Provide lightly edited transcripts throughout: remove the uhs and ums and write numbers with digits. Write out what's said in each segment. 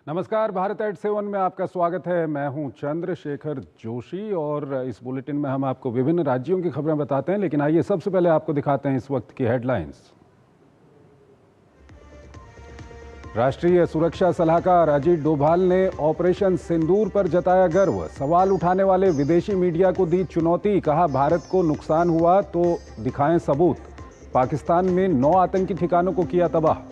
नमस्कार, भारत एट 7 में आपका स्वागत है। मैं हूं चंद्रशेखर जोशी और इस बुलेटिन में हम आपको विभिन्न राज्यों की खबरें बताते हैं, लेकिन आइए सबसे पहले आपको दिखाते हैं इस वक्त की हेडलाइंस। राष्ट्रीय सुरक्षा सलाहकार अजीत डोभाल ने ऑपरेशन सिंदूर पर जताया गर्व। सवाल उठाने वाले विदेशी मीडिया को दी चुनौती, कहा भारत को नुकसान हुआ तो दिखाएं सबूत। पाकिस्तान में 9 आतंकी ठिकानों को किया तबाह।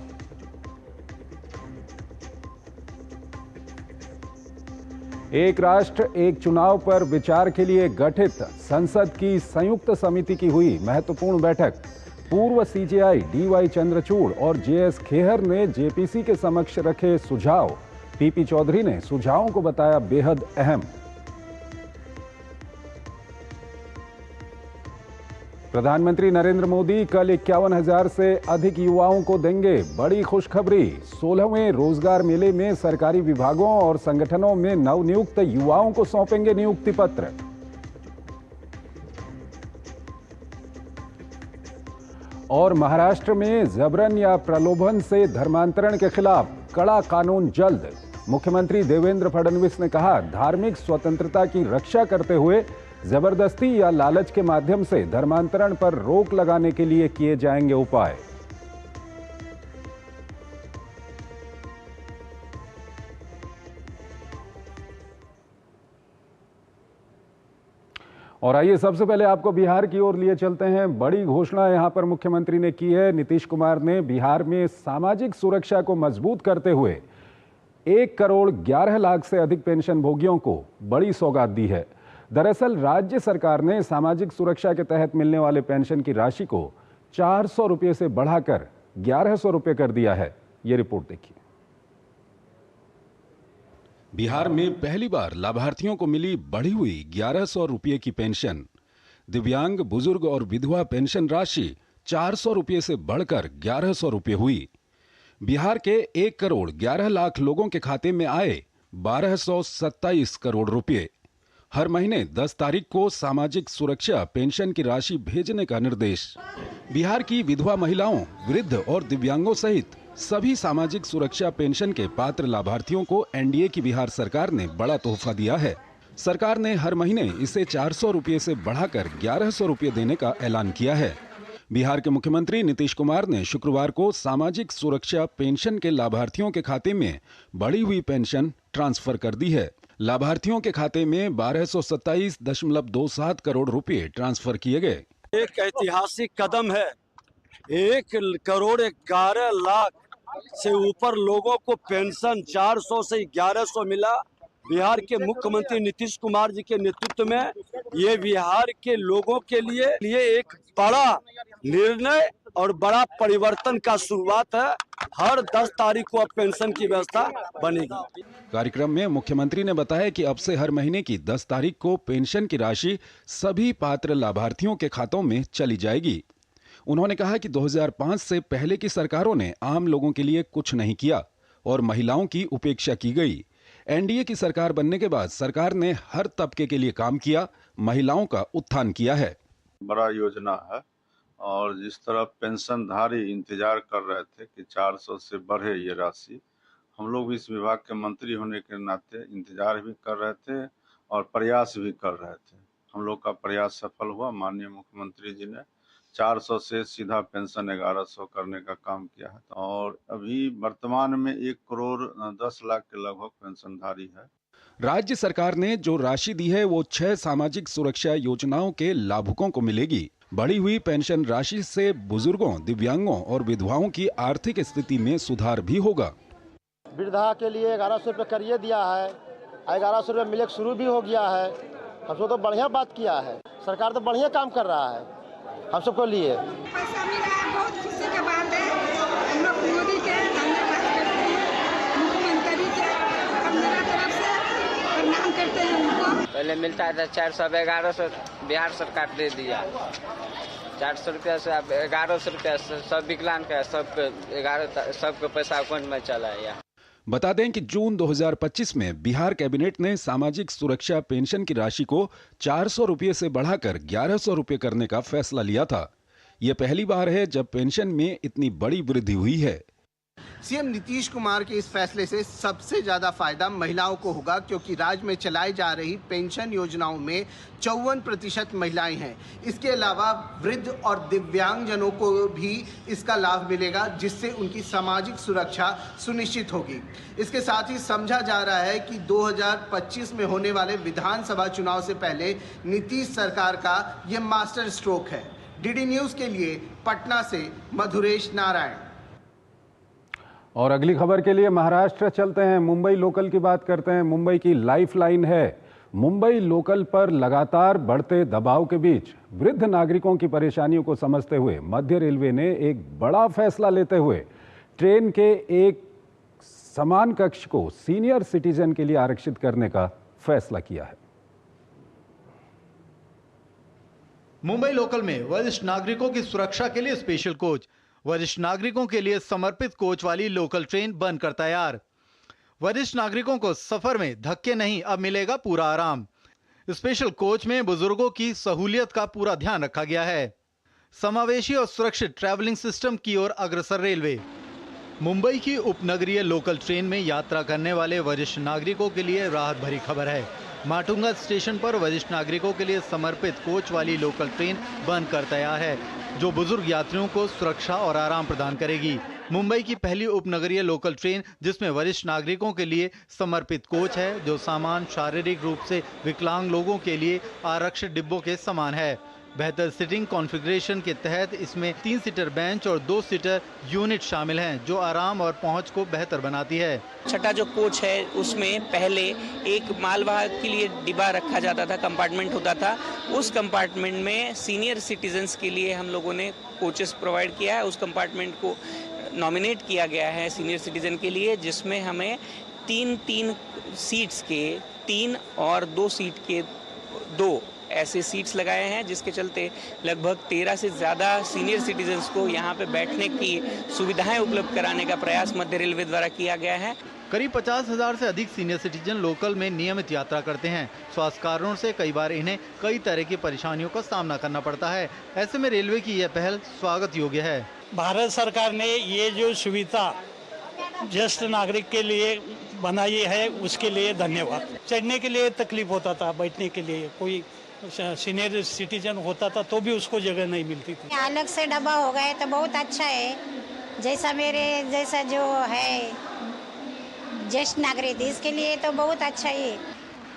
एक राष्ट्र एक चुनाव पर विचार के लिए गठित संसद की संयुक्त समिति की हुई महत्वपूर्ण बैठक। पूर्व सीजेआई डीवाई चंद्रचूड़ और जेएस खेहर ने जेपीसी के समक्ष रखे सुझाव। पीपी चौधरी ने सुझावों को बताया बेहद अहम। प्रधानमंत्री नरेंद्र मोदी कल 51,000 से अधिक युवाओं को देंगे बड़ी खुशखबरी। 16वें रोजगार मेले में सरकारी विभागों और संगठनों में नवनियुक्त युवाओं को सौंपेंगे नियुक्ति पत्र। और महाराष्ट्र में जबरन या प्रलोभन से धर्मांतरण के खिलाफ कड़ा कानून जल्द। मुख्यमंत्री देवेंद्र फडणवीस ने कहा, धार्मिक स्वतंत्रता की रक्षा करते हुए जबरदस्ती या लालच के माध्यम से धर्मांतरण पर रोक लगाने के लिए किए जाएंगे उपाय। और आइए सबसे पहले आपको बिहार की ओर लिए चलते हैं। बड़ी घोषणा यहां पर मुख्यमंत्री ने की है। नीतीश कुमार ने बिहार में सामाजिक सुरक्षा को मजबूत करते हुए 1 करोड़ 11 लाख से अधिक पेंशन भोगियों को बड़ी सौगात दी है। दरअसल राज्य सरकार ने सामाजिक सुरक्षा के तहत मिलने वाले पेंशन की राशि को 400 रुपये से बढ़ाकर 1100 रुपये कर दिया है। ये रिपोर्ट देखिए। बिहार में पहली बार लाभार्थियों को मिली बढ़ी हुई 1100 रुपये की पेंशन। दिव्यांग, बुजुर्ग और विधवा पेंशन राशि 400 रुपये से बढ़कर 1100 रुपये हुई। बिहार के 1 करोड़ 11 लाख लोगों के खाते में आए 1227 करोड़ रुपये। हर महीने 10 तारीख को सामाजिक सुरक्षा पेंशन की राशि भेजने का निर्देश। बिहार की विधवा महिलाओं, वृद्ध और दिव्यांगों सहित सभी सामाजिक सुरक्षा पेंशन के पात्र लाभार्थियों को एनडीए की बिहार सरकार ने बड़ा तोहफा दिया है। सरकार ने हर महीने इसे 400 रुपये से बढ़ाकर 1100 रुपये देने का ऐलान किया है। बिहार के मुख्यमंत्री नीतीश कुमार ने शुक्रवार को सामाजिक सुरक्षा पेंशन के लाभार्थियों के खाते में बढ़ी हुई पेंशन ट्रांसफर कर दी है। लाभार्थियों के खाते में 1227.27 करोड़ रुपए ट्रांसफर किए गए। एक ऐतिहासिक कदम है। 1 करोड़ 11 लाख से ऊपर लोगों को पेंशन 400 से 1100 मिला। बिहार के मुख्यमंत्री नीतीश कुमार जी के नेतृत्व में ये बिहार के लोगों के लिए एक बड़ा निर्णय और बड़ा परिवर्तन का शुरुआत है। हर 10 तारीख को अब पेंशन की व्यवस्था बनेगी। कार्यक्रम में मुख्यमंत्री ने बताया कि अब से हर महीने की 10 तारीख को पेंशन की राशि सभी पात्र लाभार्थियों के खातों में चली जाएगी। उन्होंने कहा कि 2005 से पहले की सरकारों ने आम लोगों के लिए कुछ नहीं किया और महिलाओं की उपेक्षा की गई। एनडीए की सरकार बनने के बाद सरकार ने हर तबके के लिए काम किया, महिलाओं का उत्थान किया है। बड़ा योजना है और जिस तरह पेंशनधारी इंतजार कर रहे थे कि 400 से बढ़े ये राशि, हम लोग भी इस विभाग के मंत्री होने के नाते इंतजार भी कर रहे थे और प्रयास भी कर रहे थे। हम लोग का प्रयास सफल हुआ। माननीय मुख्यमंत्री जी ने 400 से सीधा पेंशन 1100 करने का काम किया है और अभी वर्तमान में 1 करोड़ 10 लाख के लगभग पेंशनधारी है। राज्य सरकार ने जो राशि दी है वो 6 सामाजिक सुरक्षा योजनाओं के लाभुकों को मिलेगी। बढ़ी हुई पेंशन राशि से बुजुर्गों, दिव्यांगों और विधवाओं की आर्थिक स्थिति में सुधार भी होगा। वृद्धा के लिए 1100 रुपये करिए दिया है, 1100 रुपये मिले शुरू भी हो गया है। हमको तो बढ़िया बात किया है, सरकार तो बढ़िया काम कर रहा है हम सबको लिए। पैसा मिला है, बहुत खुशी की बात है। हम लोग मोदी के धन्यवाद करते हैं, मुख्यमंत्री के मेरा तरफ से प्रणाम करते हैं उनको। पहले मिलता था 400, 1100 बिहार सरकार दे दिया। 400 रुपया से अब 1100 रुपया सब विकलांग का सबको पैसा अकाउंट में चला है। बता दें कि जून 2025 में बिहार कैबिनेट ने सामाजिक सुरक्षा पेंशन की राशि को 400 रुपये से बढ़ाकर 1100 रुपये करने का फैसला लिया था। यह पहली बार है जब पेंशन में इतनी बड़ी वृद्धि हुई है। सीएम नीतीश कुमार के इस फैसले से सबसे ज्यादा फायदा महिलाओं को होगा, क्योंकि राज्य में चलाई जा रही पेंशन योजनाओं में 54% महिलाएं हैं। इसके अलावा वृद्ध और दिव्यांगजनों को भी इसका लाभ मिलेगा, जिससे उनकी सामाजिक सुरक्षा सुनिश्चित होगी। इसके साथ ही समझा जा रहा है कि 2025 में होने वाले विधानसभा चुनाव से पहले नीतीश सरकार का यह मास्टर स्ट्रोक है। डीडी न्यूज के लिए पटना से मधुरेश नारायण। और अगली खबर के लिए महाराष्ट्र चलते हैं। मुंबई लोकल की बात करते हैं। मुंबई की लाइफलाइन है। मुंबई लोकल पर लगातार बढ़ते दबाव के बीच वृद्ध नागरिकों की परेशानियों को समझते हुए मध्य रेलवे ने एक बड़ा फैसला लेते हुए ट्रेन के एक समान कक्ष को सीनियर सिटीजन के लिए आरक्षित करने का फैसला किया है। मुंबई लोकल में वरिष्ठ नागरिकों की सुरक्षा के लिए स्पेशल कोच, वरिष्ठ नागरिकों के लिए समर्पित कोच वाली लोकल ट्रेन बनकर तैयार। वरिष्ठ नागरिकों को सफर में धक्के नहीं, अब मिलेगा पूरा आराम। स्पेशल कोच में बुजुर्गों की सहूलियत का पूरा ध्यान रखा गया है। समावेशी और सुरक्षित ट्रैवलिंग सिस्टम की ओर अग्रसर रेलवे। मुंबई की उपनगरीय लोकल ट्रेन में यात्रा करने वाले वरिष्ठ नागरिकों के लिए राहत भरी खबर है। माटुंगा स्टेशन पर वरिष्ठ नागरिकों के लिए समर्पित कोच वाली लोकल ट्रेन बनकर तैयार है, जो बुजुर्ग यात्रियों को सुरक्षा और आराम प्रदान करेगी। मुंबई की पहली उपनगरीय लोकल ट्रेन जिसमें वरिष्ठ नागरिकों के लिए समर्पित कोच है, जो सामान्य शारीरिक रूप से विकलांग लोगों के लिए आरक्षित डिब्बों के समान है। बेहतर सीटिंग कॉन्फ़िगरेशन के तहत इसमें 3 सीटर बेंच और 2 सीटर यूनिट शामिल हैं, जो आराम और पहुंच को बेहतर बनाती है। छठा जो कोच है उसमें पहले एक मालवाहक के लिए डिब्बा रखा जाता था, कंपार्टमेंट होता था। उस कंपार्टमेंट में सीनियर सिटीजन्स के लिए हम लोगों ने कोचेस प्रोवाइड किया है। उस कंपार्टमेंट को नॉमिनेट किया गया है सीनियर सिटीजन के लिए, जिसमें हमें 3 सीट्स के 3 और 2 सीट के 2 ऐसे सीट्स लगाए हैं, जिसके चलते लगभग 13 से ज़्यादा सीनियर सिटीजन्स को यहाँ पे बैठने की सुविधाएं उपलब्ध कराने का प्रयास मध्य रेलवे द्वारा किया गया है। करीब 50,000 से अधिक सीनियर सिटीजन लोकल में नियमित यात्रा करते हैं। स्वास्थ्य कारणों से कई बार इन्हें कई तरह की परेशानियों का सामना करना पड़ता है। ऐसे में रेलवे की यह पहल स्वागत योग्य है। भारत सरकार ने ये जो सुविधा ज्येष्ठ नागरिक के लिए बनाई है, उसके लिए धन्यवाद। चढ़ने के लिए तकलीफ होता था, बैठने के लिए कोई सीनियर सिटीजन होता था तो भी उसको जगह नहीं मिलती थी। अलग से डब्बा हो गए तो बहुत अच्छा है। जैसा मेरे जैसा जो है ज्येष्ठ नागरिक, इसके लिए तो बहुत अच्छा है।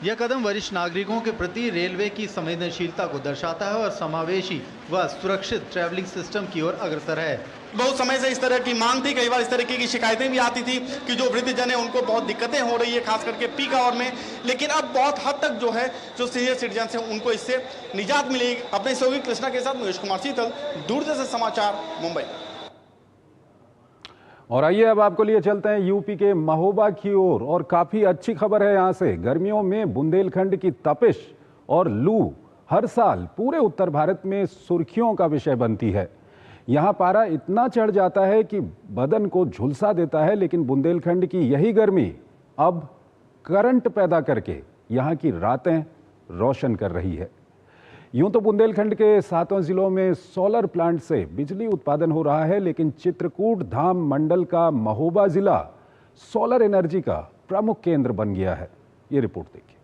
यह कदम वरिष्ठ नागरिकों के प्रति रेलवे की संवेदनशीलता को दर्शाता है और समावेशी व सुरक्षित ट्रैवलिंग सिस्टम की ओर अग्रसर है। बहुत समय से इस तरह की मांग थी, कई बार इस तरीके की शिकायतें भी आती थी कि जो वृद्ध जन है उनको बहुत दिक्कतें हो रही है, खास करके पीक आवर में। लेकिन अब बहुत हद तक जो है जो सीनियर सिटीजन हैं उनको इससे निजात मिलेगी। अपने सहयोगी कृष्णा के साथ महेश कुमार शीतल, दूरदर्शन समाचार, मुंबई। और आइए अब आपको लिए चलते हैं यूपी के महोबा की ओर। और काफी अच्छी खबर है यहाँ से। गर्मियों में बुंदेलखंड की तपिश और लू हर साल पूरे उत्तर भारत में सुर्खियों का विषय बनती है। यहाँ पारा इतना चढ़ जाता है कि बदन को झुलसा देता है, लेकिन बुंदेलखंड की यही गर्मी अब करंट पैदा करके यहाँ की रातें रोशन कर रही है। यूं तो बुंदेलखंड के 7 जिलों में सोलर प्लांट से बिजली उत्पादन हो रहा है, लेकिन चित्रकूट धाम मंडल का महोबा जिला सोलर एनर्जी का प्रमुख केंद्र बन गया है। ये रिपोर्ट देखिए।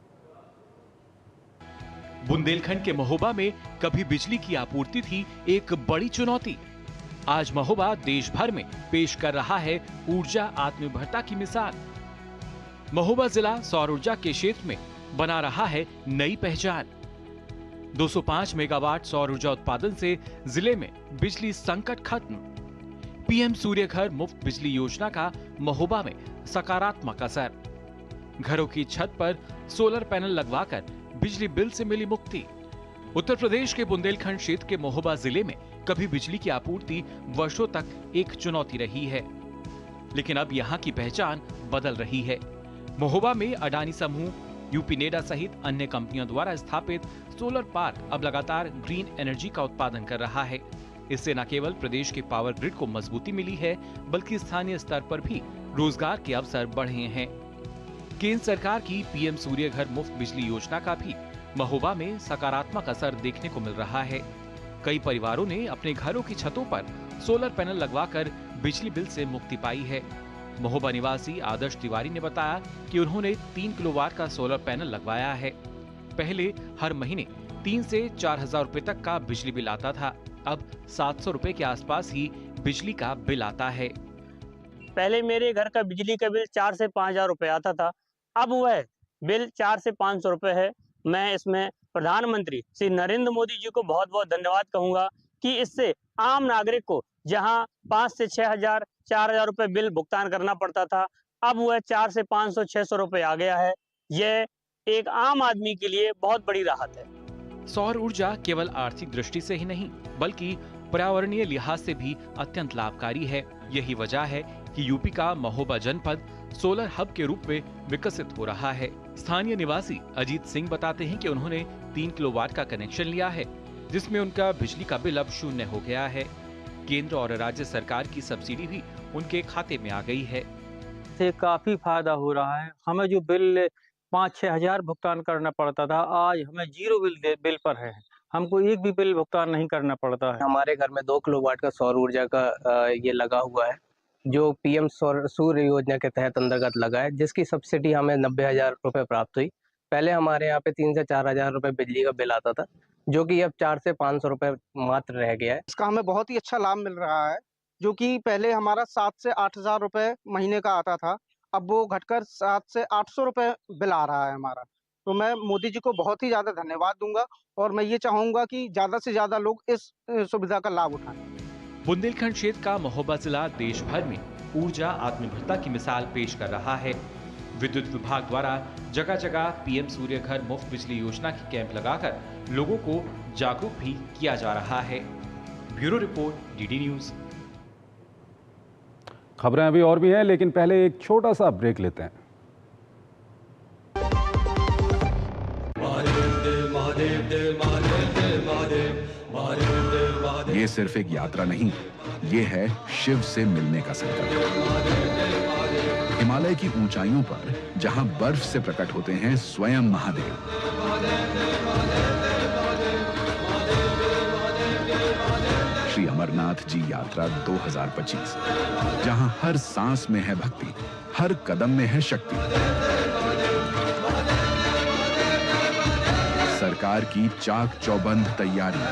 बुंदेलखंड के महोबा में कभी बिजली की आपूर्ति थी एक बड़ी चुनौती। आज महोबा देश भर में पेश कर रहा है ऊर्जा आत्मनिर्भरता की मिसाल। महोबा जिला सौर ऊर्जा के क्षेत्र में बना रहा है नई पहचान। 205 मेगावाट सौर ऊर्जा उत्पादन से जिले में बिजली संकट खत्म। पीएम सूर्य घर मुफ्त बिजली योजना का महोबा में सकारात्मक असर। घरों की छत पर सोलर पैनल लगवाकर बिजली बिल से मिली मुक्ति। उत्तर प्रदेश के बुंदेलखंड क्षेत्र के महोबा जिले में कभी बिजली की आपूर्ति वर्षों तक एक चुनौती रही है, लेकिन अब यहाँ की पहचान बदल रही है। महोबा में अडानी समूह, यूपीनेडा सहित अन्य कंपनियों द्वारा स्थापित सोलर पार्क अब लगातार ग्रीन एनर्जी का उत्पादन कर रहा है। इससे न केवल प्रदेश के पावर ग्रिड को मजबूती मिली है, बल्कि स्थानीय स्तर पर भी रोजगार के अवसर बढ़े हैं। केंद्र सरकार की पीएम सूर्य घर मुफ्त बिजली योजना का भी महोबा में सकारात्मक असर देखने को मिल रहा है। कई परिवारों ने अपने घरों की छतों पर सोलर पैनल लगवाकर बिजली बिल से मुक्ति पाई है। महोबा निवासी आदर्श तिवारी ने बताया कि उन्होंने 3 किलोवाट का सोलर पैनल लगवाया है। पहले हर महीने 3 से 4 हजार रुपए तक का बिजली बिल आता था, अब 700 रुपए के आसपास ही बिजली का बिल आता है। पहले मेरे घर का बिजली का बिल 4 से 5 हजार रुपए आता था, अब वह बिल 4 से 500 रुपए है। मैं इसमें प्रधानमंत्री श्री नरेंद्र मोदी जी को बहुत बहुत धन्यवाद कहूंगा कि इससे आम नागरिक को जहां 5 से 6 हजार 4 हजार रुपए बिल भुगतान करना पड़ता था, अब वह 4 से 500 600 रुपए आ गया है। यह एक आम आदमी के लिए बहुत बड़ी राहत है। सौर ऊर्जा केवल आर्थिक दृष्टि से ही नहीं बल्कि पर्यावरणीय लिहाज से भी अत्यंत लाभकारी है। यही वजह है कि यूपी का महोबा जनपद सोलर हब के रूप में विकसित हो रहा है। स्थानीय निवासी अजीत सिंह बताते हैं कि उन्होंने 3 किलोवाट का कनेक्शन लिया है, जिसमें उनका बिजली का बिल अब 0 हो गया है। केंद्र और राज्य सरकार की सब्सिडी भी उनके खाते में आ गई है। से काफी फायदा हो रहा है। हमें जो बिल 5-6 हजार भुगतान करना पड़ता था, आज हमें 0 बिल पर है। हमको एक भी बिल भुगतान नहीं करना पड़ता है। हमारे घर में 2 किलोवाट का सौर ऊर्जा का ये लगा हुआ है, जो पीएम सूर्य योजना के तहत अंतर्गत लगा है, जिसकी सब्सिडी हमें 90,000 रुपए प्राप्त हुई। पहले हमारे यहाँ पे 3 से 4 हजार रुपए बिजली का बिल आता था, जो कि अब 4 से 500 रुपए मात्र रह गया है। इसका हमें बहुत ही अच्छा लाभ मिल रहा है, जो कि पहले हमारा 7 से 8 हजार रुपए महीने का आता था, अब वो घटकर 7 से 800 रुपए बिल आ रहा है हमारा। तो मैं मोदी जी को बहुत ही ज्यादा धन्यवाद दूंगा और मैं ये चाहूंगा कि ज्यादा से ज्यादा लोग इस सुविधा का लाभ उठाएं। बुंदेलखंड क्षेत्र का महोबा जिला देश भर में ऊर्जा आत्मनिर्भरता की मिसाल पेश कर रहा है। विद्युत विभाग द्वारा जगह जगह पीएम सूर्य घर मुफ्त बिजली योजना के कैंप लगाकर लोगों को जागरूक भी किया जा रहा है। Bureau report, DD news. खबरें अभी और भी हैं, लेकिन पहले एक छोटा सा ब्रेक लेते हैं। ये सिर्फ एक यात्रा नहीं, ये है शिव से मिलने का संकल्प। हिमालय की ऊंचाइयों पर जहां बर्फ से प्रकट होते हैं स्वयं महादेव, श्री अमरनाथ जी यात्रा 2025, जहां हर सांस में है भक्ति, हर कदम में है शक्ति। सरकार की चाक चौबंद तैयारी,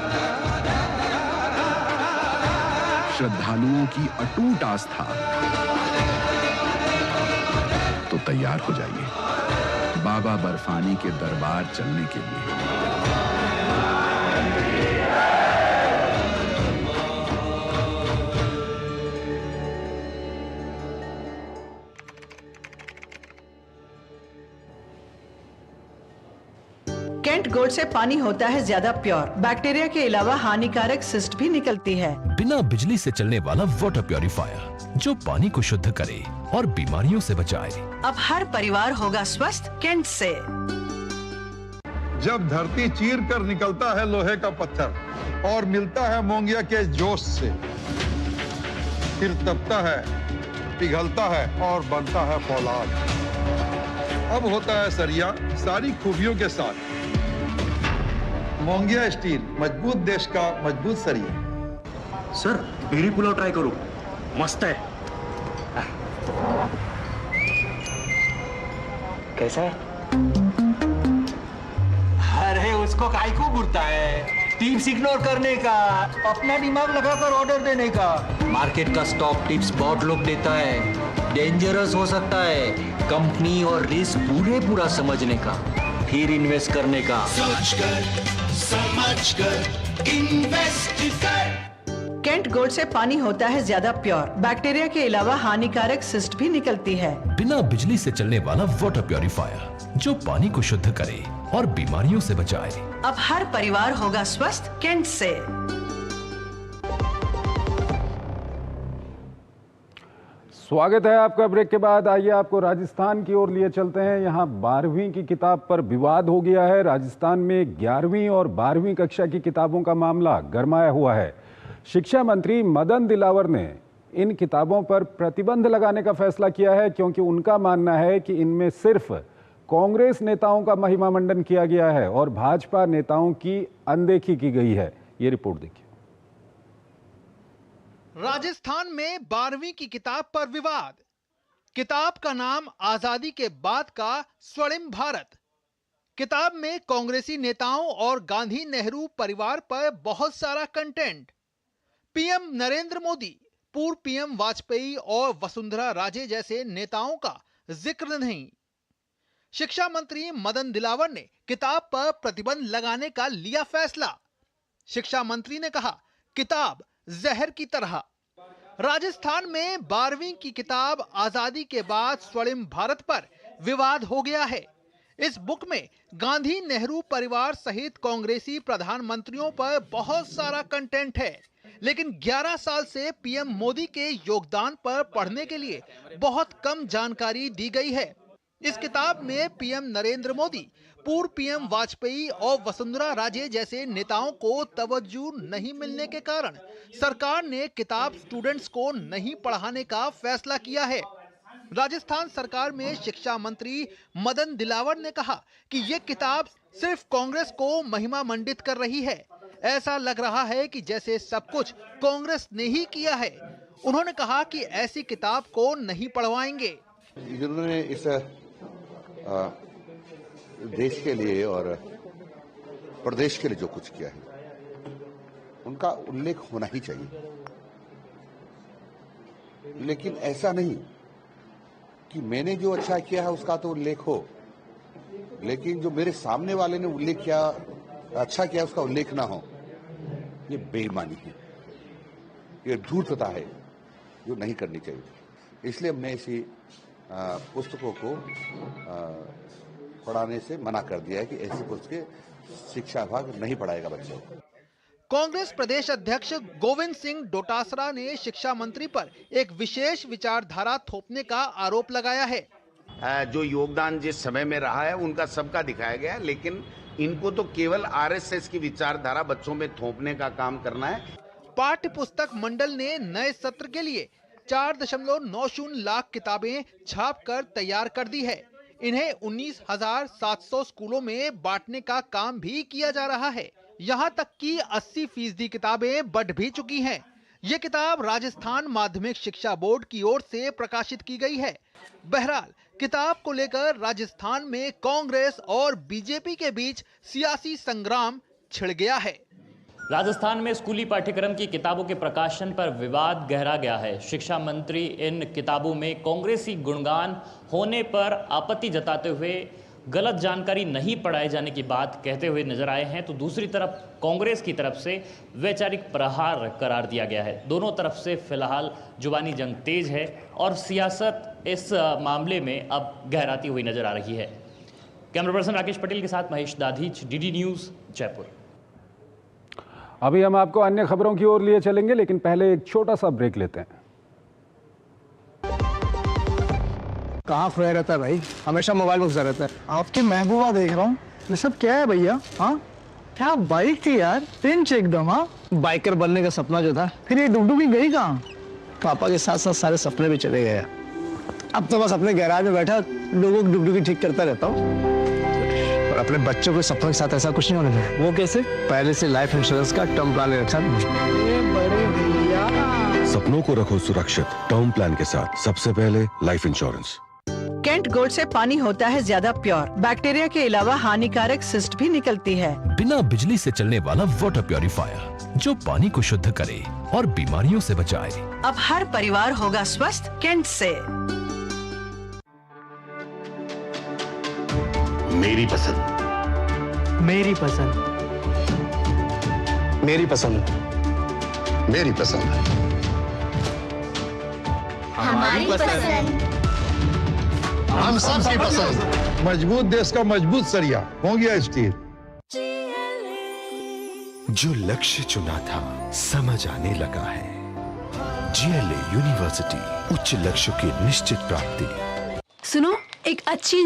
श्रद्धालुओं की अटूट आस्था। तो तैयार हो जाइए बाबा बर्फानी के दरबार चलने के लिए। कैंट गोल्ड से पानी होता है ज्यादा प्योर, बैक्टीरिया के अलावा हानिकारक सिस्ट भी निकलती है। बिना बिजली से चलने वाला वाटर प्योरीफायर जो पानी को शुद्ध करे और बीमारियों से बचाए। अब हर परिवार होगा स्वस्थ कैंट से। जब धरती चीर कर निकलता है लोहे का पत्थर और मिलता है मोंगिया के जोश से, फिर तपता है, पिघलता है और बनता है फौलाद। अब होता है सरिया सारी खूबियों के साथ। मोंगिया स्टील, मजबूत देश का मजबूत सरिया। सर, बेरी पुलाव ट्राई करो, मस्त है। कैसा है? अरे उसको काहे को बुरता है? टिप्स इग्नोर करने का, अपना दिमाग लगाकर ऑर्डर देने का। मार्केट का स्टॉक टिप्स बहुत लोग देता है, डेंजरस हो सकता है। कंपनी और रिस्क पूरा समझने का, फिर इन्वेस्ट करने का। सोच कर, समझ कर, इन्वेस्ट कर। कैंट गोल्ड से पानी होता है ज्यादा प्योर, बैक्टीरिया के अलावा हानिकारक सिस्ट भी निकलती है। बिना बिजली से चलने वाला वाटर प्योरीफायर जो पानी को शुद्ध करे और बीमारियों से बचाए। अब हर परिवार होगा स्वस्थ कैंट से। स्वागत है आपका ब्रेक के बाद। आइए आपको राजस्थान की ओर लिए चलते हैं। यहाँ 12वीं की किताब पर विवाद हो गया है। राजस्थान में 11वीं और 12वीं कक्षा की किताबों का मामला गरमाया हुआ है। शिक्षा मंत्री मदन दिलावर ने इन किताबों पर प्रतिबंध लगाने का फैसला किया है, क्योंकि उनका मानना है कि इनमें सिर्फ कांग्रेस नेताओं का महिमा मंडन किया गया है और भाजपा नेताओं की अनदेखी की गई है। ये रिपोर्ट देखिए। राजस्थान में 12वीं की किताब पर विवाद। किताब का नाम आजादी के बाद का स्वर्णिम भारत। किताब में कांग्रेसी नेताओं और गांधी नेहरू परिवार पर बहुत सारा कंटेंट। पीएम नरेंद्र मोदी, पूर्व पीएम वाजपेयी और वसुंधरा राजे जैसे नेताओं का जिक्र नहीं। शिक्षा मंत्री मदन दिलावर ने किताब पर प्रतिबंध लगाने का लिया फैसला। शिक्षा मंत्री ने कहा, किताब जहर की तरह। राजस्थान में 12वीं की किताब आजादी के बाद स्वर्णिम भारत पर विवाद हो गया है। इस बुक में गांधी नेहरू परिवार सहित कांग्रेसी प्रधानमंत्रियों पर बहुत सारा कंटेंट है, लेकिन 11 साल से पीएम मोदी के योगदान पर पढ़ने के लिए बहुत कम जानकारी दी गई है। इस किताब में पीएम नरेंद्र मोदी, पूर्व पीएम वाजपेयी और वसुंधरा राजे जैसे नेताओं को तवज्जो नहीं मिलने के कारण सरकार ने किताब स्टूडेंट्स को नहीं पढ़ाने का फैसला किया है। राजस्थान सरकार में शिक्षा मंत्री मदन दिलावर ने कहा कि ये किताब सिर्फ कांग्रेस को महिमा मंडित कर रही है। ऐसा लग रहा है कि जैसे सब कुछ कांग्रेस ने ही किया है। उन्होंने कहा कि ऐसी किताब को नहीं पढ़वाएंगे। जिन्होंने इस देश के लिए और प्रदेश के लिए जो कुछ किया है उनका उल्लेख होना ही चाहिए, लेकिन ऐसा नहीं कि मैंने जो अच्छा किया है उसका तो उल्लेख हो, लेकिन जो मेरे सामने वाले ने उल्लेख किया, अच्छा किया, उसका उल्लेख ना हो। ये बेईमानी है, ये धूर्तता है जो नहीं करनी चाहिए। इसलिए हमने ऐसी पुस्तकों को पढ़ाने से मना कर दिया है कि ऐसी पुस्तकें शिक्षा विभाग नहीं पढ़ाएगा बच्चों को। कांग्रेस प्रदेश अध्यक्ष गोविंद सिंह डोटासरा ने शिक्षा मंत्री पर एक विशेष विचारधारा थोपने का आरोप लगाया है। जो योगदान जिस समय में रहा है उनका सबका दिखाया गया है, लेकिन इनको तो केवल आरएसएस की विचारधारा बच्चों में थोपने का काम करना है। पाठ्य पुस्तक मंडल ने नए सत्र के लिए 4.90 लाख किताबें छापकर तैयार कर दी है। इन्हें 19,700 स्कूलों में बांटने का काम भी किया जा रहा है। यहाँ तक कि 80% किताबें बढ़ भी चुकी हैं। ये किताब राजस्थान माध्यमिक शिक्षा बोर्ड की ओर से प्रकाशित की गई है। बहरहाल किताब को लेकर राजस्थान में कांग्रेस और बीजेपी के बीच सियासी संग्राम छिड़ गया है। राजस्थान में स्कूली पाठ्यक्रम की किताबों के प्रकाशन पर विवाद गहरा गया है। शिक्षा मंत्री इन किताबों में कांग्रेसी गुणगान होने पर आपत्ति जताते हुए गलत जानकारी नहीं पढ़ाए जाने की बात कहते हुए नजर आए हैं, तो दूसरी तरफ कांग्रेस की तरफ से वैचारिक प्रहार करार दिया गया है। दोनों तरफ से फिलहाल जुबानी जंग तेज है और सियासत इस मामले में अब गहराती हुई नजर आ रही है। कैमरा पर्सन राकेश पटेल के साथ महेश दाधीच, डीडी न्यूज, जयपुर। अभी हम आपको अन्य खबरों की ओर लिए चलेंगे, लेकिन पहले एक छोटा सा ब्रेक लेते हैं। कहाँ खोया रहता है भाई? हमेशा मोबाइल में घुसा रहता है। आपकी महबूबा देख रहा हूँ। ये सब क्या है भैया? हाँ, क्या बाइक थी यार, पिंच एकदम। हाँ, बाइकर बनने का सपना जो था, फिर ये डुगडुगी गई कहाँ? पापा के साथ साथ सारे सपने भी चले गए। अब तो बस अपने गैराज में बैठा लोगों की डुगडुगी ठीक करता रहता हूँ। और अपने बच्चों के सपनों के साथ ऐसा कुछ नहीं होने देना। वो कैसे? पहले से लाइफ इंश्योरेंस का टर्म प्लान ले रखा है। बड़े भैया, सपनों को रखो सुरक्षित टर्म प्लान के साथ। सबसे पहले लाइफ इंश्योरेंस। कैंट गोल्ड से पानी होता है ज्यादा प्योर। बैक्टीरिया के अलावा हानिकारक सिस्ट भी निकलती है। बिना बिजली से चलने वाला वाटर प्योरीफायर जो पानी को शुद्ध करे और बीमारियों से बचाए। अब हर परिवार होगा स्वस्थ कैंट से। मेरी पसंद, मेरी पसंद, मेरी पसंद, मेरी पसंद, हमारी पसंद, हम सबकी पसंद। मजबूत देश का मजबूत सरिया हो गया स्टील। जो लक्ष्य चुना था समझ आने लगा है। जीएलए यूनिवर्सिटी, उच्च लक्ष्य की निश्चित प्राप्ति। सुनो, एक अच्छी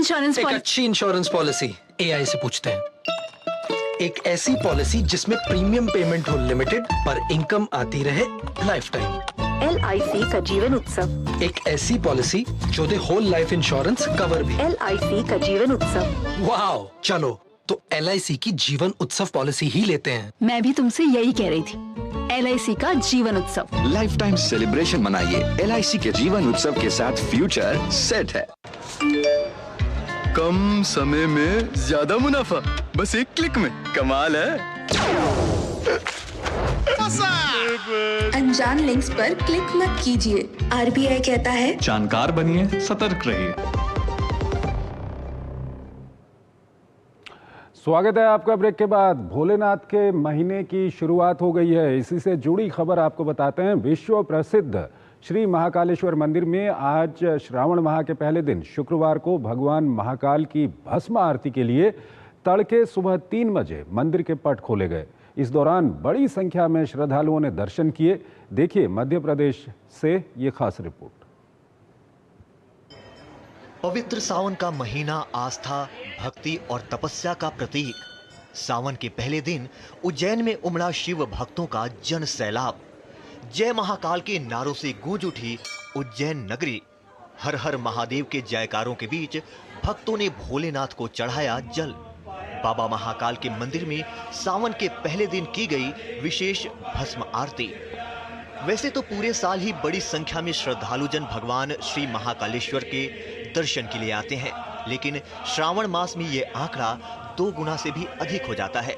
इंश्योरेंस पॉलिसी एआई से पूछते हैं। एक ऐसी पॉलिसी जिसमें प्रीमियम पेमेंट हो लिमिटेड पर इनकम आती रहे लाइफ टाइम। LIC का जीवन उत्सव। एक ऐसी पॉलिसी जो दे होल लाइफ इंश्योरेंस कवर भी। LIC का जीवन उत्सव। वाओ, चलो तो LIC की जीवन उत्सव पॉलिसी ही लेते हैं। मैं भी तुमसे यही कह रही थी, LIC का जीवन उत्सव। लाइफ टाइम सेलिब्रेशन मनाइए LIC के जीवन उत्सव के साथ, फ्यूचर सेट है। कम समय में ज्यादा मुनाफा, बस एक क्लिक में, कमाल है। अनजान लिंक्स पर क्लिक मत कीजिए, RBI कहता है जानकार बनिए, सतर्क रहिए। स्वागत है आपका ब्रेक के बाद। भोलेनाथ के महीने की शुरुआत हो गई है, इसी से जुड़ी खबर आपको बताते हैं। विश्व प्रसिद्ध श्री महाकालेश्वर मंदिर में आज श्रावण माह के पहले दिन शुक्रवार को भगवान महाकाल की भस्म आरती के लिए तड़के सुबह 3 बजे मंदिर के पट खोले गए। इस दौरान बड़ी संख्या में श्रद्धालुओं ने दर्शन किए। देखिए मध्य प्रदेश से ये खास रिपोर्ट। पवित्र सावन का महीना आस्था, भक्ति और तपस्या का प्रतीक। सावन के पहले दिन उज्जैन में उमड़ा शिव भक्तों का जन सैलाब। जय महाकाल के नारों से गूंज उठी उज्जैन नगरी। हर हर महादेव के जयकारों के बीच भक्तों ने भोलेनाथ को चढ़ाया जल। बाबा महाकाल के मंदिर में सावन के पहले दिन की गई विशेष भस्म आरती। वैसे तो पूरे साल ही बड़ी संख्या में श्रद्धालुजन भगवान श्री महाकालेश्वर के दर्शन के लिए आते हैं, लेकिन श्रावण मास में ये आंकड़ा 2 गुना से भी अधिक हो जाता है।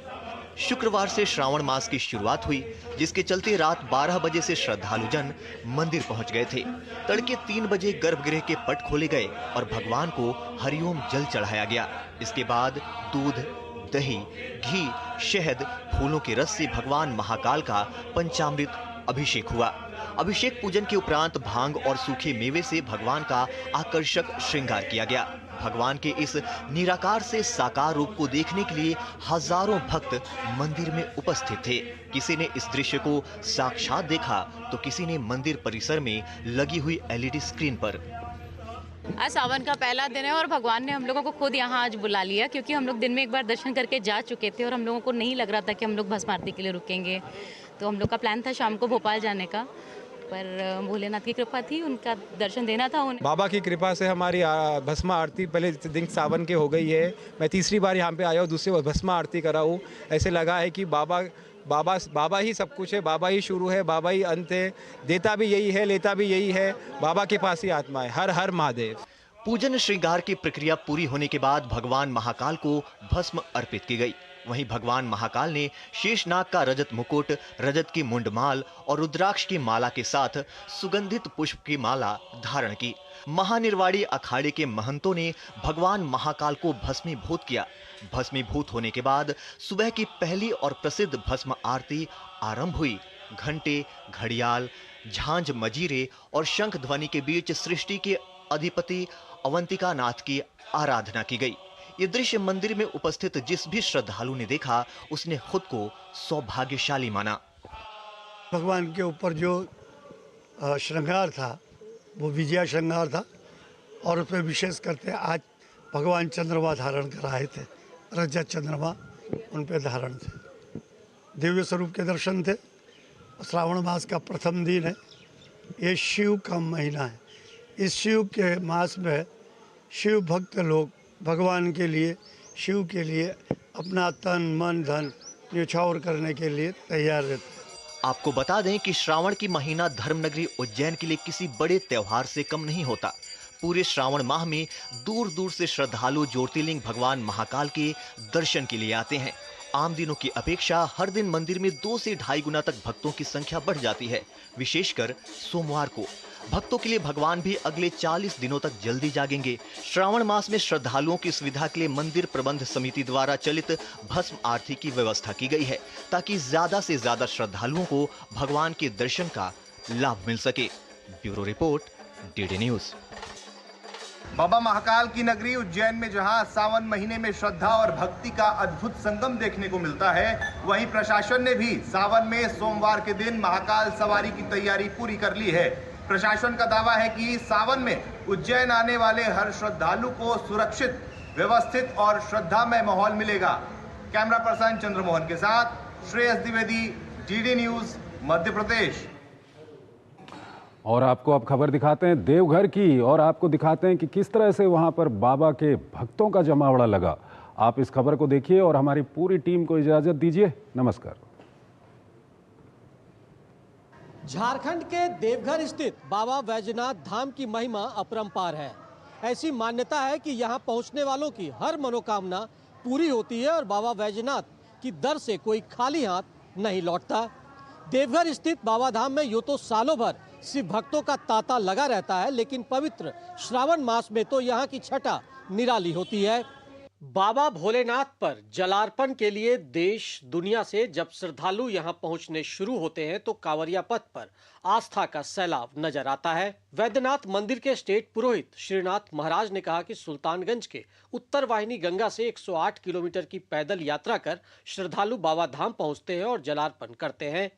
शुक्रवार से श्रावण मास की शुरुआत हुई, जिसके चलते रात 12 बजे से श्रद्धालुजन मंदिर पहुंच गए थे। तड़के 3 बजे गर्भगृह के पट खोले गए और भगवान को हरिओम जल चढ़ाया गया। इसके बाद दूध, दही, घी, शहद, फूलों के रस से भगवान महाकाल का पंचामृत अभिषेक हुआ। अभिषेक पूजन के उपरांत भांग और सूखे मेवे से भगवान का आकर्षक श्रृंगार किया गया। भगवान के इस निराकार से साकार रूप को देखने के लिए हजारों भक्त मंदिर में उपस्थित थे। किसी ने इस दृश्य को साक्षात देखा तो किसी ने मंदिर परिसर में लगी हुई LED स्क्रीन पर। आज सावन का पहला दिन है और भगवान ने हम लोगों को खुद यहाँ आज बुला लिया, क्योंकि हम लोग दिन में एक बार दर्शन करके जा चुके थे और हम लोगों को नहीं लग रहा था कि हम लोग भस्म आरती के लिए रुकेंगे। तो हम लोग का प्लान था शाम को भोपाल जाने का, पर भोलेनाथ की कृपा थी, उनका दर्शन देना था उन्हें। बाबा की कृपा से हमारी भस्म आरती पहले दिन सावन के हो गई है। मैं तीसरी बार यहाँ पे आया हूँ, दूसरी बार भस्म आरती करा हूँ। ऐसे लगा है कि बाबा ही सब कुछ है, बाबा ही शुरू है, बाबा ही अंत है, देता भी यही है, लेता भी यही है, बाबा के पास ही आत्मा है। हर हर महादेव। पूजन श्रृंगार की प्रक्रिया पूरी होने के बाद भगवान महाकाल को भस्म अर्पित की गई। वहीं भगवान महाकाल ने शेषनाग का रजत मुकुट, रजत की मुंडमाल और रुद्राक्ष की माला के साथ सुगंधित पुष्प की माला धारण की। महानिर्वाणी अखाड़े के महंतों ने भगवान महाकाल को भस्मीभूत किया। भस्मीभूत होने के बाद सुबह की पहली और प्रसिद्ध भस्म आरती आरंभ हुई। घंटे, घड़ियाल, झांझ, मजीरे और शंख ध्वनि के बीच सृष्टि के अधिपति अवंतिका नाथ की आराधना की गई। ये दृश्य मंदिर में उपस्थित जिस भी श्रद्धालु ने देखा, उसने खुद को सौभाग्यशाली माना। भगवान के ऊपर जो श्रृंगार था वो विजया श्रृंगार था, और उसमें विशेष करते आज भगवान चंद्रमा धारण कर आए थे। रजत चंद्रमा उन पे धारण थे। दिव्य स्वरूप के दर्शन थे। श्रावण मास का प्रथम दिन है। ये शिव का महीना है। इस शिव के मास में शिव भक्त लोग भगवान के लिए, शिव के लिए अपना तन मन धन न्यौछावर करने के लिए तैयार रहते हैं। आपको बता दें कि श्रावण की महीना धर्मनगरी उज्जैन के लिए किसी बड़े त्योहार से कम नहीं होता। पूरे श्रावण माह में दूर दूर से श्रद्धालु ज्योतिर्लिंग भगवान महाकाल के दर्शन के लिए आते हैं। आम दिनों की अपेक्षा हर दिन मंदिर में 2 से 2.5 गुना तक भक्तों की संख्या बढ़ जाती है। विशेषकर सोमवार को भक्तों के लिए भगवान भी अगले 40 दिनों तक जल्दी जागेंगे। श्रावण मास में श्रद्धालुओं की सुविधा के लिए मंदिर प्रबंध समिति द्वारा चलित भस्म आरती की व्यवस्था की गई है, ताकि ज्यादा से ज्यादा श्रद्धालुओं को भगवान के दर्शन का लाभ मिल सके। Bureau report, DD news. बाबा महाकाल की नगरी उज्जैन में जहां सावन महीने में श्रद्धा और भक्ति का अद्भुत संगम देखने को मिलता है, वहीं प्रशासन ने भी सावन में सोमवार के दिन महाकाल सवारी की तैयारी पूरी कर ली है। प्रशासन का दावा है कि सावन में उज्जैन आने वाले हर श्रद्धालु को सुरक्षित, व्यवस्थित और श्रद्धामय माहौल मिलेगा। कैमरा पर्सन चंद्रमोहन के साथ श्रेयस द्विवेदी, DD न्यूज, मध्य प्रदेश। और आपको अब खबर दिखाते हैं देवघर की, और आपको दिखाते हैं कि किस तरह से वहां पर बाबा के भक्तों का जमावड़ा लगा। आप इस खबर को देखिए और हमारी पूरी टीम को इजाजत दीजिए। नमस्कार। झारखंड के देवघर स्थित बाबा वैजनाथ धाम की महिमा अपरंपार है। ऐसी मान्यता है कि यहाँ पहुँचने वालों की हर मनोकामना पूरी होती है और बाबा वैजनाथ की दर से कोई खाली हाथ नहीं लौटता। देवघर स्थित बाबा धाम में यूं तो सालों भर शिव भक्तों का तांता लगा रहता है, लेकिन पवित्र श्रावण मास में तो यहाँ की छठा निराली होती है। बाबा भोलेनाथ पर जलार्पण के लिए देश दुनिया से जब श्रद्धालु यहाँ पहुँचने शुरू होते हैं तो कांवरिया पथ पर आस्था का सैलाब नजर आता है। वैद्यनाथ मंदिर के स्टेट पुरोहित श्रीनाथ महाराज ने कहा कि सुल्तानगंज के उत्तर वाहिनी गंगा से 108 किलोमीटर की पैदल यात्रा कर श्रद्धालु बाबा धाम पहुँचते हैं और जलार्पण करते हैं।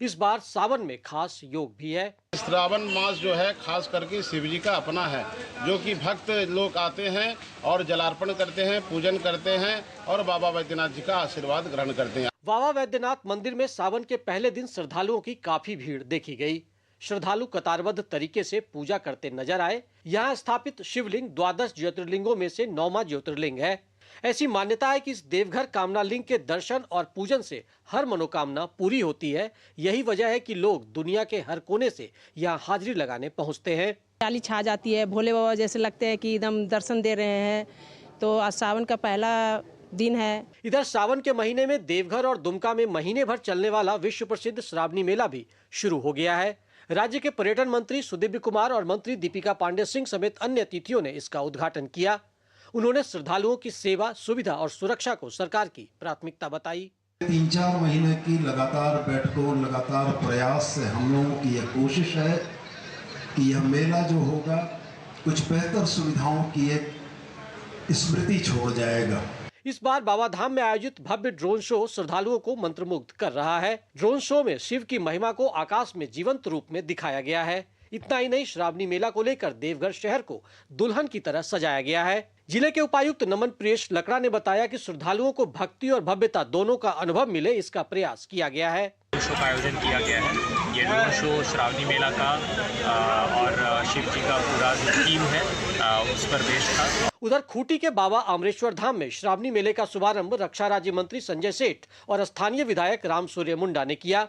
इस बार सावन में खास योग भी है। श्रावण मास जो है खास करके शिव जी का अपना है, जो कि भक्त लोग आते हैं और जलार्पण करते हैं, पूजन करते हैं और बाबा वैद्यनाथ जी का आशीर्वाद ग्रहण करते हैं। बाबा वैद्यनाथ मंदिर में सावन के पहले दिन श्रद्धालुओं की काफी भीड़ देखी गई। श्रद्धालु कतारबद्ध तरीके से पूजा करते नजर आए। यहाँ स्थापित शिवलिंग 12 ज्योतिर्लिंगों में से 9वां ज्योतिर्लिंग है। ऐसी मान्यता है कि इस देवघर कामना लिंग के दर्शन और पूजन से हर मनोकामना पूरी होती है। यही वजह है कि लोग दुनिया के हर कोने से यहाँ हाजिरी लगाने पहुँचते हैं। डाली छा जाती है, भोले बाबा जैसे लगते हैं कि एकदम दर्शन दे रहे हैं। तो आज सावन का पहला दिन है। इधर सावन के महीने में देवघर और दुमका में महीने भर चलने वाला विश्व प्रसिद्ध श्रावणी मेला भी शुरू हो गया है। राज्य के पर्यटन मंत्री सुदिव्य कुमार और मंत्री दीपिका पांडे सिंह समेत अन्य अतिथियों ने इसका उद्घाटन किया। उन्होंने श्रद्धालुओं की सेवा, सुविधा और सुरक्षा को सरकार की प्राथमिकता बताई। 3-4 महीने की लगातार बैठकों, लगातार प्रयास से हम लोगों की यह कोशिश है कि यह मेला जो होगा कुछ बेहतर सुविधाओं की एक स्मृति छोड़ जाएगा। इस बार बाबा धाम में आयोजित भव्य ड्रोन शो श्रद्धालुओं को मंत्रमुग्ध कर रहा है। ड्रोन शो में शिव की महिमा को आकाश में जीवंत रूप में दिखाया गया है। इतना ही नहीं, श्रावणी मेला को लेकर देवघर शहर को दुल्हन की तरह सजाया गया है। जिले के उपायुक्त नमन प्रियेश लकड़ा ने बताया कि श्रद्धालुओं को भक्ति और भव्यता दोनों का अनुभव मिले, इसका प्रयास किया गया है। शो का आयोजन किया गया है। ये ड्रोन शो श्रावणी मेला का और शिव जी का पूरा जो थीम है उस पर बेस्ड था। उधर खूंटी के बाबा आमरेश्वर धाम में श्रावणी मेले का शुभारंभ रक्षा राज्य मंत्री संजय सेठ और स्थानीय विधायक राम सूर्य मुंडा ने किया।